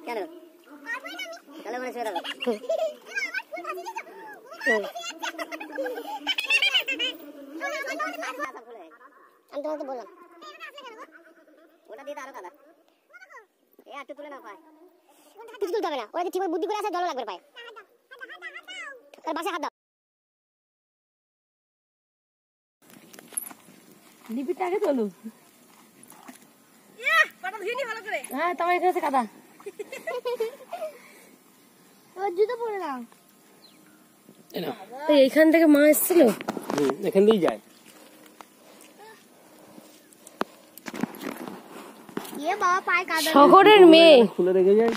কেন তাহলে মনে ছেড়ে দাও আমি তোমাকে বললাম ওটা দিয়ে আরো কাদা এই একটু তুলে না পায় কিছু তুলতে হবে না ওরা ঠিক বুদ্ধি করে আসে জল লাগবে পায় আর বাসে হাত দাও লিপিটা আগে তোলো কাদা ধুইনি ভালো করে হ্যাঁ তোমার এখানে আছে কাদা ও জুতো পরে নাও এইখান থেকে মা এসেছিল এখান দিয়েই যায় ये बाबा पाए कादर শহরের মেয়ে খুলে রেখে যায়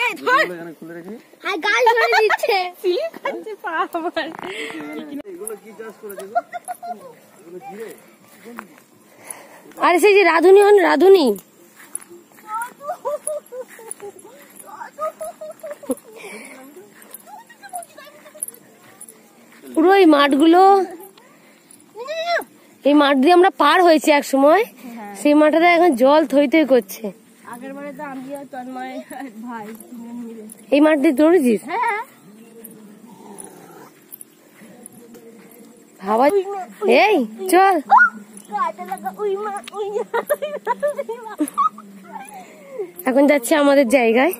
এই ধর এখানে খুলে রেখে আর গাল ধরে দিচ্ছে সিলি খাচ্ছে পা আমার এগুলো কি চাষ করেছে এগুলো জিরে আরে সেই যে রাধুনি হন রাধুনি পুরো এই মাঠগুলো এই মাঠ দিয়ে আমরা পার হয়েছি এক সময় সেই মাঠে এখন জল থই থই করছে আগের বারে তো আমি আর তন্ময় ভাই তিনজন মিলে এই মাঠ দিয়ে দৌড়েছিস হ্যাঁ ভাবা এই চল কাটা লাগা উই মা এখন যাচ্ছি আমাদের জায়গায়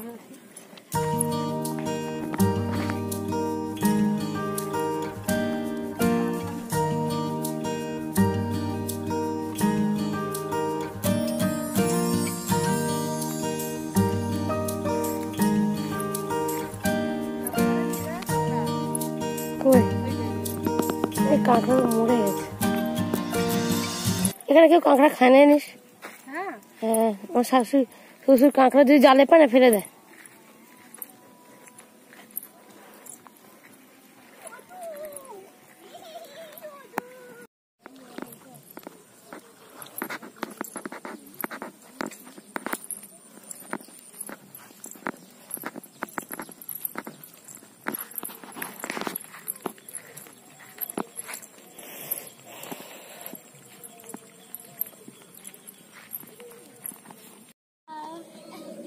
কাঁকড়া মরে গেছে এখানে কেউ কাঁকড়া খায় না জানিস হ্যাঁ আমার শাশুড়ি শ্বশুর কাঁকড়া যদি জালে পায় না ফেলে দেয়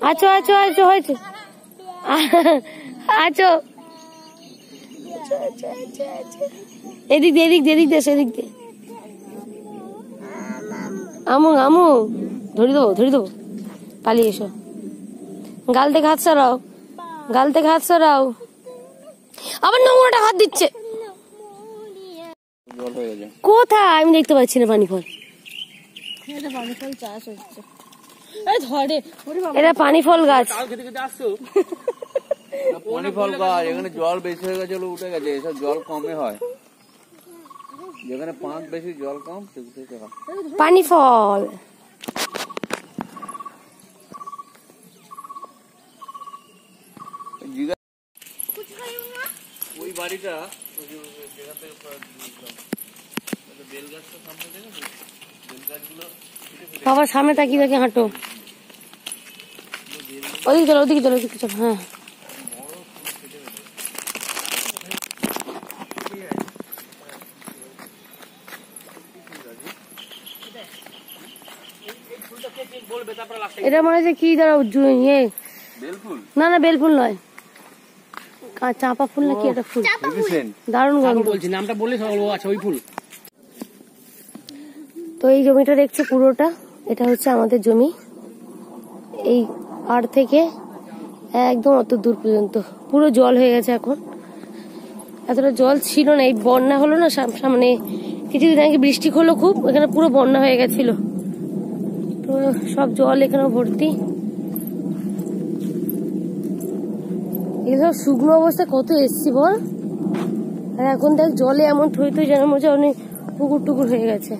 আছো আছো আছো হয়েছে আছো এদিক দিয়ে এদিক দিয়ে এদিক দিয়ে সেদিক দিয়ে আমু আমু ধরে দেবো পালিয়ে এসো গাল থেকে হাত সরাও গাল থেকে হাত সরাও আবার নোংরাটা হাত দিচ্ছে জল হয়ে গেছে কোথায় আমি দেখতে পাচ্ছি না পানি ফল পানি ফল চাষ হচ্ছে এটা পানি ফল গাছ খেতে খেতে আসছো পানি ফল গাছ এখানে জল বেশি হয়ে গেছে উঠে গেছে এসব জল কমে হয় যেখানে পাঁচ বেশি জল কম সেখানে হয় পানি ফল ওই বাড়িটা যেখান থেকে বেল গাছটা সামনে দেখেছো বেল গাছগুলো বাবার সামনে তাকিয়ে দেখে হাঁটো ওদিকে চলো ওদিকে চলো ওদিকে চলো হ্যাঁ এটা মনে হচ্ছে কি দাঁড়াও ইয়ে না না বেল ফুল নয় চাপা ফুল না কি একটা ফুল দারুণ গন্ধ বলছি নামটা বললে সব আচ্ছা ওই ফুল তো এই জমিটা দেখছো পুরোটা এটা হচ্ছে আমাদের জমি এই পাড় থেকে একদম অত দূর পর্যন্ত পুরো জল হয়ে গেছে এখন এতটা জল ছিল না এই বন্যা হলো না সামনে কিছুদিন আগে বৃষ্টি হলো খুব এখানে পুরো বন্যা হয়ে গেছিল তো সব জল এখানে ভর্তি এসব শুকনো অবস্থা কত এসছি বল আর এখন দেখ জলে এমন থই থই যেন মনে হচ্ছে অনেক পুকুর টুকুর হয়ে গেছে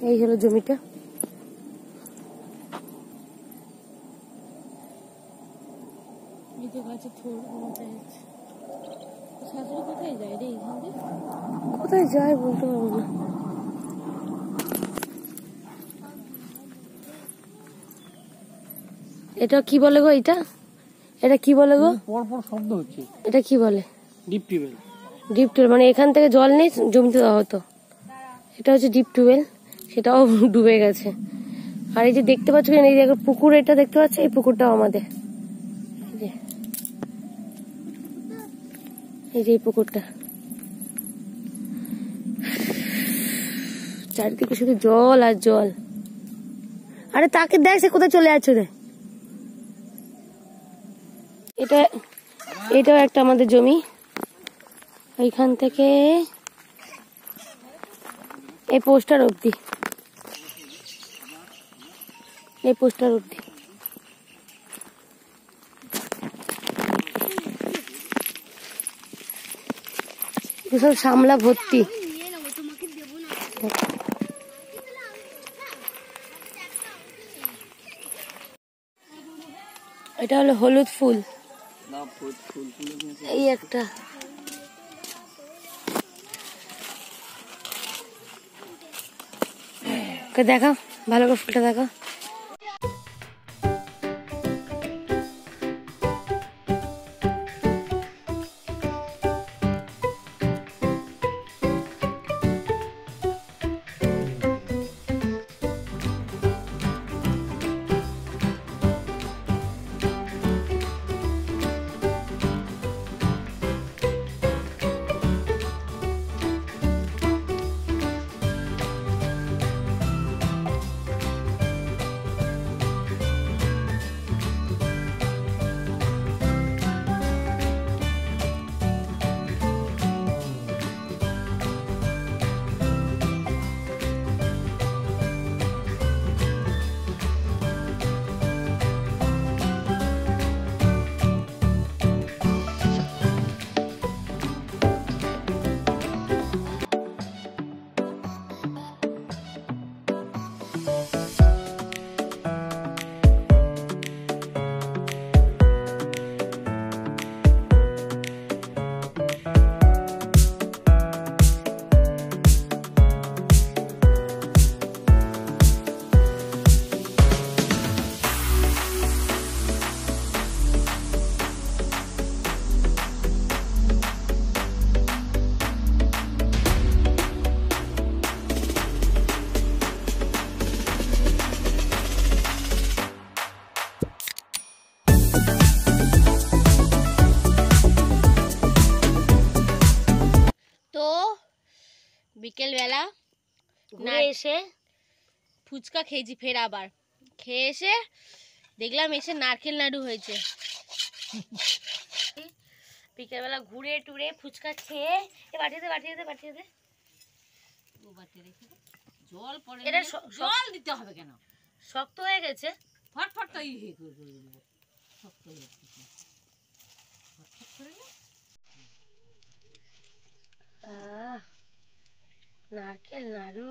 এই হলো জমিটা কোথায় যায় বলতে পারবো না এটা কি বলে গো এটা কি বলে গো পরপর শব্দ হচ্ছে এটা কি বলে ডিপ টিউবওয়েল ডিপ টিউবওয়েল মানে এখান থেকে জল নেই জমিতে দেওয়া হতো এটা হচ্ছে ডিপ টিউবওয়েল সেটাও ডুবে গেছে আর এই যে দেখতে পাচ্ছ এই যে পুকুর, এটা দেখতে পাচ্ছ, এই পুকুরটাও আমাদের। এই যে এই পুকুরটা, চারিদিকে শুধু জল আর জল। আরে তাকে দেখ, সে কোথায় চলে যাচ্ছে রে। এটাও একটা আমাদের জমি। এইখান থেকে এই পোস্টার অব্দি, এই পোস্টার অব্দি। সব সামলা ভর্তি। এটা হলো হলুদ ফুল, এই একটা। দেখা ভালো করে ফুলটা দেখা। বিকেল বেলা না এসে ফুচকা খেয়েছি, ফের আবার খেয়ে এসে দেখলাম এসে নারকেল নাড়ু হয়েছে। বিকেলবেলা ঘুরে টুরে ফুচকা খেয়ে বাটিয়ে দে জল পড়ে, এটা জল দিতে হবে কেন, শক্ত হয়ে গেছে, ফটফট তো শক্ত হয়ে গেছে। নারকেল নাড়ু।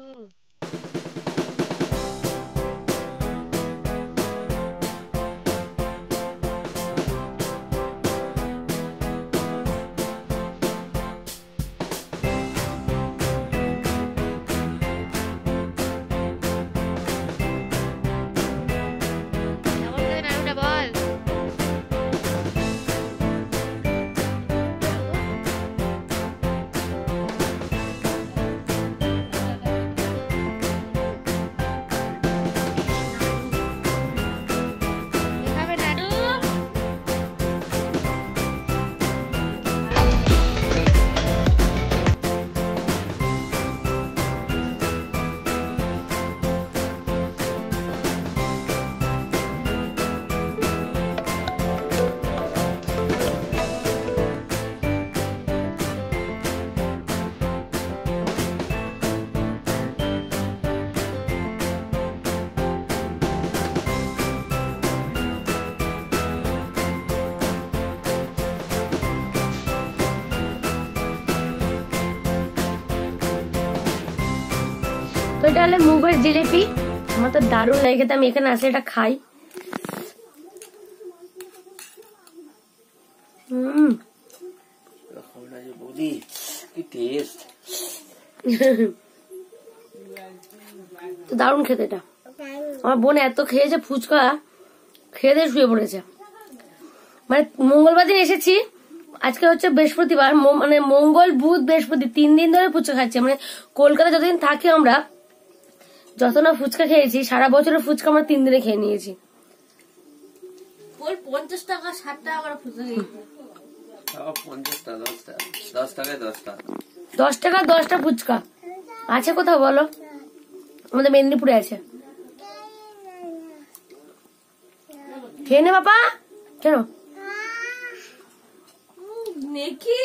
তো এটা হলো মুগের জিলিপি, আমার তো দারুণ লাগে খেতে, আমি এখানে আসলে এটা খাই। তো দারুণ খেতে এটা। আমার বোন এত খেয়েছে ফুচকা, খেয়ে দিয়ে শুয়ে পড়েছে। মানে মঙ্গলবার দিন এসেছি, আজকে হচ্ছে বৃহস্পতিবার, মানে মঙ্গল বুধ বৃহস্পতি 3 দিন ধরে ফুচকা খাচ্ছি। মানে কলকাতা যতদিন থাকি আমরা যত না ফুচকা খেয়েছি সারা বছরের ফুচকা আমরা 3 দিনে খেয়ে নিয়েছি। ওই 50 টাকা 60 টাকা করে ফুচকা খেয়েছি। 50 টাকা 10 টাকায় 10 টাকা 10 টাকা 10টা ফুচকা আছে কোথাও বলো? আমাদের মেদিনীপুরে আছে। খেয়ে নে বাবা। কেন নেকি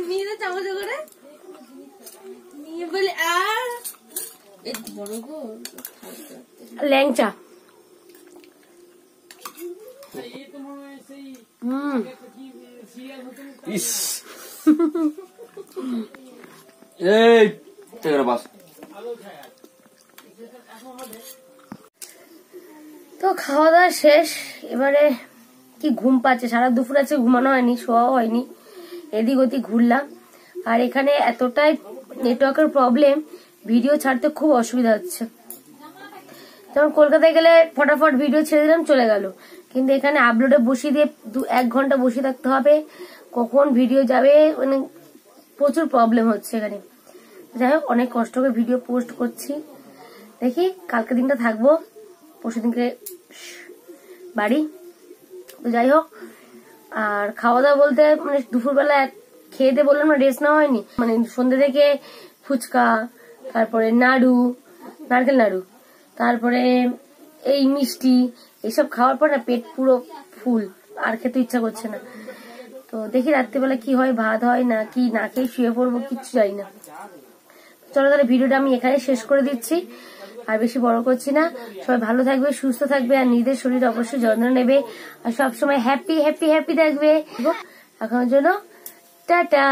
নিয়ে না চামচ করে নিয়ে বলে আর এই বড় গো ল্যাংচা। ইস এই তেরা বাস। তো খাওয়া দাওয়া শেষ, এবারে কি ঘুম পাচ্ছে, সারা দুপুর আছে ঘুমানো হয়নি, শোয়াও হয়নি, এদিক ওদিক ঘুরলাম। আর এখানে এতটাই নেটওয়ার্কের প্রবলেম, ভিডিও ছাড়তে খুব অসুবিধা হচ্ছে। যেমন কলকাতায় গেলে ফটাফট ভিডিও ছেড়ে দিলাম চলে গেল, কিন্তু এখানে আপলোডে বসিয়ে দিয়ে 1 ঘন্টা বসে থাকতে হবে, কখন ভিডিও যাবে, মানে প্রচুর প্রবলেম হচ্ছে এখানে। যাই হোক অনেক কষ্ট করে ভিডিও পোস্ট করছি, দেখি কালকে দিনটা থাকবো, পরশু দিনকে বাড়ি। তো যাই হোক, আর খাওয়া দাওয়া বলতে মানে দুপুরবেলা খেয়ে দিয়ে বললাম না রেস্ট নেওয়া হয়নি, মানে সন্ধ্যে থেকে ফুচকা, তারপরে নাড়ু, নারকেল নাড়ু, তারপরে এই মিষ্টি, এইসব খাওয়ার পর না পেট পুরো ফুল, আর খেতে ইচ্ছা করছে না। তো দেখি রাত্রিবেলা কি হয়, ভাত হয় না কি না খেয়ে শুয়ে পড়বো, কিচ্ছু জানি না। চলো তাহলে ভিডিওটা আমি এখানে শেষ করে দিচ্ছি, আর বেশি বড় করছি না। সবাই ভালো থাকবে, সুস্থ থাকবে, আর নিজেদের শরীর অবশ্যই যত্ন নেবে, আর সবসময় হ্যাপি হ্যাপি হ্যাপি থাকবে। এখনের জন্য টাটা।